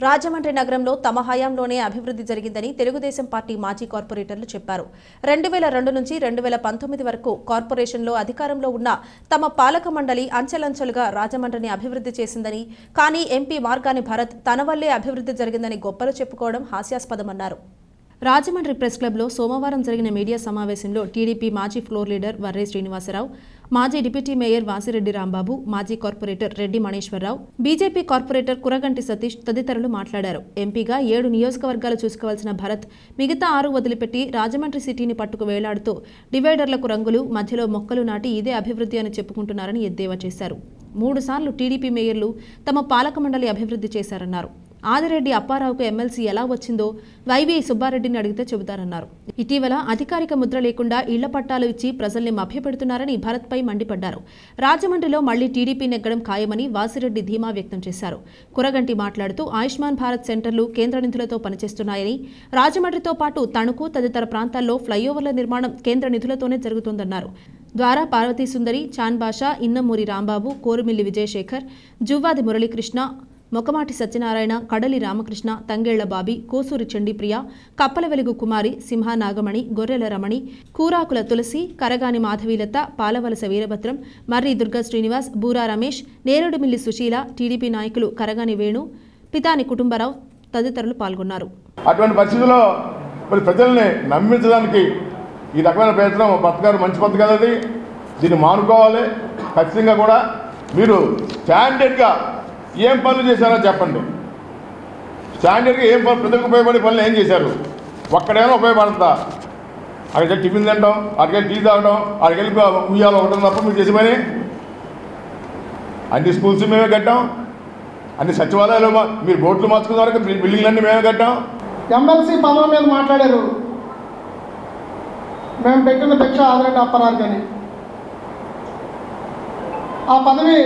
రాజమండ్రి నగరంలో తమ హయాంలోనే అభివృద్ధి జరిగిందని తెలుగుదేశం పార్టీ మాజీ కార్పొరేటర్లు చెప్పారు. 2002 నుంచి 2019 వరకు కార్పొరేషన్లో అధికారంలో ఉన్న తమ పాలక మండలి అంచెలంచెలుగా రాజమండ్రిని అభివృద్ధి చేసిందని, కానీ ఎంపీ మార్గాని భరత్ తన వల్లే అభివృద్ధి జరిగిందని గొప్పలు చెప్పుకోవడం హాస్యాస్పదమన్నారు. రాజమండ్రి ప్రెస్ క్లబ్లో సోమవారం జరిగిన మీడియా సమావేశంలో టీడీపీ మాజీ ఫ్లోర్ లీడర్ వర్రే శ్రీనివాసరావు, మాజీ డిప్యూటీ మేయర్ వాసిరెడ్డి రాంబాబు, మాజీ corporator Reddy Maneswararao, BJP corporator Kuraganti Satish తదితరులు మాట్లాడారు. ఎంపీగా 7 నియోజకవర్గాలు చూసుకోవాల్సిన భరత్ మిగతా 6 వదిలిపెట్టి రాజమండ్రి సిటీని పట్టుకు వేలాడుతూ డివైడర్లకు రంగులు, మధ్యలో మొక్కలు నాటి ఇదే అభివృద్ధి అని చెప్పుకుంటున్నారని ఎద్దేవా చేశారు. 3 సార్లు టీడీపీ మేయర్లు తమ పాలక మండలి అభివృద్ధి చేశారన్నారు. ఆదిరెడ్డి అప్పారావుకు ఎమ్మెల్సీ ఎలా వచ్చిందో వైవి సుబ్బారెడ్డిని అడిగితే చెబుతారన్నారు. ఇటీవల అధికారిక ముద్ర లేకుండా ఇళ్ల పట్టాలు ఇచ్చి ప్రజల్ని మభ్యపెడుతున్నారని భరత్పై మండిపడ్డారు. రాజమండ్రిలో మళ్లీ టీడీపీ నెగ్గడం ఖాయమని వాసిరెడ్డి ధీమా వ్యక్తం చేశారు. కురగంటి మాట్లాడుతూ ఆయుష్మాన్ భారత్ సెంటర్లు కేంద్ర నిధులతో పనిచేస్తున్నాయని, రాజమండ్రితో పాటు తణుకు తదితర ప్రాంతాల్లో ఫ్లైఓవర్ల నిర్మాణం కేంద్ర నిధులతోనే జరుగుతోందన్నారు. ద్వారా పార్వతీ సుందరి, చాన్ బాషా, ఇన్నమూరి రాంబాబు, కోరుమిల్లి విజయశేఖర్, జువ్వాది మురళీకృష్ణ, మొకమాటి సత్యనారాయణ, కడలి రామకృష్ణ, తంగేళ్ల బాబి, కోసూరి చండీప్రియ, కప్పల వెలుగు కుమారి, సింహ నాగమణి, గొర్రెల రమణి, కూరాకుల తులసి, కరగాని మాధవీలత, పాలవలస వీరభద్రం, మర్రి దుర్గా శ్రీనివాస్, బూరా రమేష్, నేరేడుమిల్లి సుశీల, టీడీపీ నాయకులు కరగాని వేణు, పితాని కుటుంబరావు తదితరులు పాల్గొన్నారు. అటువంటి పరిస్థితుల్లో మరి ప్రజల్ని నమ్మించడానికి ఈ రకమైన ప్రయత్నం పథకాలు మంచి పథకాలు, అది దీన్ని మానుకోవాలి. ఖచ్చితంగా కూడా మీరు స్టాండర్డ్గా ఏం పనులు చేశారో చెప్పండి. స్టాండర్డ్గా ఏం పనులు, ప్రజలకు ఉపయోగపడే పనులు ఏం చేశారు? ఒక్కడైనా ఉపయోగపడుతుందా? అక్కడికి టిఫిన్ తింటాం, అక్కడికి టీ తాగడం, అక్కడికి ఉయ్యాలు ఒకటి తప్ప మీరు చేసే పని. అన్ని స్కూల్స్ మేమే కట్టాం, అన్ని సచివాలయాలు మీరు బోట్లు మార్చుకున్న వరకు బిల్డింగ్లన్నీ మేమే కట్టాం. ఎమ్మెల్సీ పదవి మీద మాట్లాడారు. మేము పెట్టిన భిక్ష ఆదిరెడ్డి అప్పారావు కానీ ఆ పదవి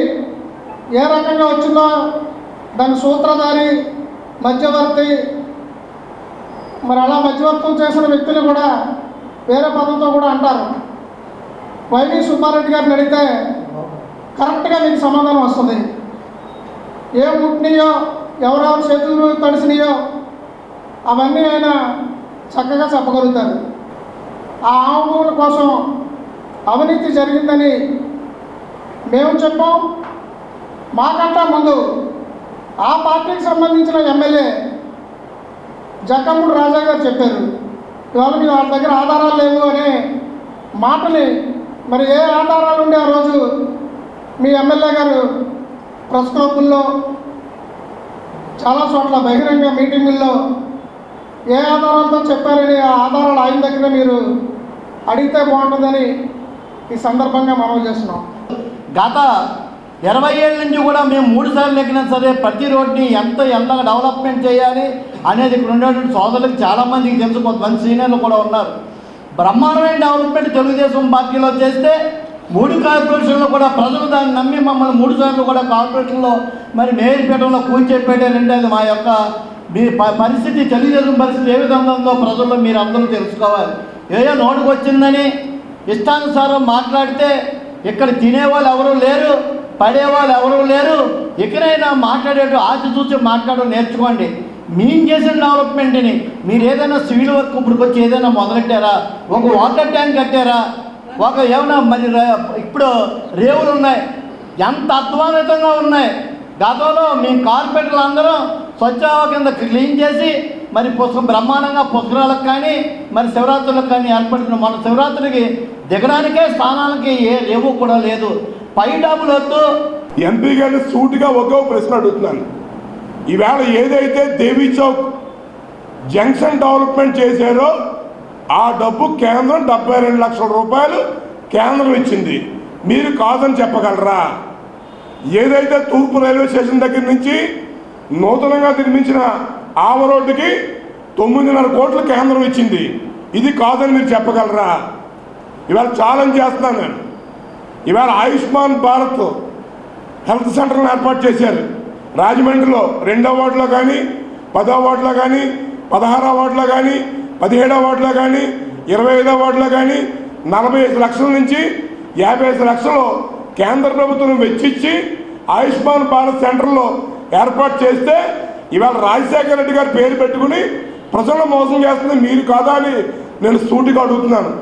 ఏ రకంగా వచ్చిందో దాని సూత్రధారి, మధ్యవర్తి, మరి అలా మధ్యవర్తం చేసిన వ్యక్తులు కూడా వేరే పదంతో కూడా అంటారు. వైవి సుబ్బారెడ్డి గారిని అడిగితే కరెక్ట్గా మీకు సమాధానం వస్తుంది. ఏ ముట్టినాయో, ఎవరెవరు చేతులు తడిసినాయో అవన్నీ ఆయన చక్కగా చెప్పగలుగుతారు. ఆ ఆవుల కోసం అవినీతి జరిగిందని మేము చెప్పాం. మాకంటా ముందు ఆ పార్టీకి సంబంధించిన ఎమ్మెల్యే జక్కమూడి రాజా గారు చెప్పారు. ఇవాళ మీ వాళ్ళ దగ్గర ఆధారాలు లేవు అనే మాటని మరి ఏ ఆధారాలు ఉండే ఆ రోజు మీ ఎమ్మెల్యే గారు ప్రెస్ క్లబ్బుల్లో, చాలా చోట్ల బహిరంగ మీటింగుల్లో ఏ ఆధారాలతో చెప్పారని ఆ ఆధారాలు ఆయన దగ్గర మీరు అడిగితే బాగుంటుందని ఈ సందర్భంగా మనవి చేస్తున్నాం. గత 20 ఏళ్ళ నుంచి కూడా మేము 3 సార్లు ఎక్కినా సరే ప్రతి రోడ్ని ఎంత డెవలప్మెంట్ చేయాలి అనేది ఇక్కడ ఉండేటువంటి సోదరులకు చాలామందికి తెలుసు. కొంతమంది సీనియర్లు కూడా ఉన్నారు. బ్రహ్మాండమైన డెవలప్మెంట్ తెలుగుదేశం పార్టీలో చేస్తే 3 కార్పొరేషన్లో కూడా ప్రజలు దాన్ని నమ్మి మమ్మల్ని 3 సార్లు కూడా కార్పొరేషన్లో మరి మేయర్పేటలో కూర్చోపెట్టారంటే అది మా యొక్క మీ పరిస్థితి, తెలుగుదేశం పరిస్థితి ఏ విధంగా ఉందో ప్రజల్లో మీరు అందరూ తెలుసుకోవాలి. ఏదో నోటికి వచ్చిందని ఇష్టానుసారం మాట్లాడితే ఇక్కడ తినేవాళ్ళు ఎవరూ లేరు, పడేవాళ్ళు ఎవరూ లేరు. ఎక్కడైనా మాట్లాడేటు ఆచి చూసి మాట్లాడడం నేర్చుకోండి. మేము చేసిన డెవలప్మెంట్ని మీరు ఏదైనా సివిల్ వర్క్ ఇప్పటికి వచ్చి ఏదైనా మొదలెట్టారా? ఒక వాటర్ ట్యాంక్ కట్టారా? ఒక ఏమైనా మరి ఇప్పుడు రేవులు ఉన్నాయి, ఎంత అధ్వానితంగా ఉన్నాయి. గతంలో మీ కార్పొరేటర్లు అందరూ స్వచ్ఛావ కింద క్లీన్ చేసి మరి బ్రహ్మాండంగా పుష్కరాలకు కానీ మరి శివరాత్రులకు కానీ ఏర్పడిన మన శివరాత్రికి దిగడానికే స్థానాలకి ఏ రేవు కూడా లేదు. పై డబ్బులు వద్దు. ఎంపీ గారిని సూటిగా ఒకే ప్రశ్న అడుగుతున్నాను. ఈవేళ ఏదైతే దేవీ చౌక్ జంక్షన్ డెవలప్మెంట్ చేశారో ఆ డబ్బు కేంద్రం 72 లక్షల రూపాయలు కేంద్రం ఇచ్చింది. మీరు కాదని చెప్పగలరా? ఏదైతే తూర్పు రైల్వే స్టేషన్ దగ్గర నుంచి నూతనంగా నిర్మించిన ఆవ రోడ్డుకి 9.5 కోట్లు కేంద్రం ఇచ్చింది. ఇది కాదని మీరు చెప్పగలరా? ఇవాళ ఛాలెంజ్ చేస్తున్నాను నేను. ఇవాళ ఆయుష్మాన్ భారత్ హెల్త్ సెంటర్ను ఏర్పాటు చేశారు. రాజమండ్రిలో 2వ వార్డులో కానీ, 10వ వార్డులో కానీ, 16వ వార్డులో కానీ, 17వ వార్డులో కానీ, 25వ వార్డులో కానీ 45 లక్షల నుంచి 55 లక్షలు కేంద్ర ప్రభుత్వం వెచ్చించి ఆయుష్మాన్ భారత్ సెంటర్లో ఏర్పాటు చేస్తే ఇవాళ రాజశేఖర రెడ్డి గారి పేరు పెట్టుకుని ప్రజలను మోసం చేస్తుంది మీరు కాదా అని నేను సూటిగా అడుగుతున్నాను.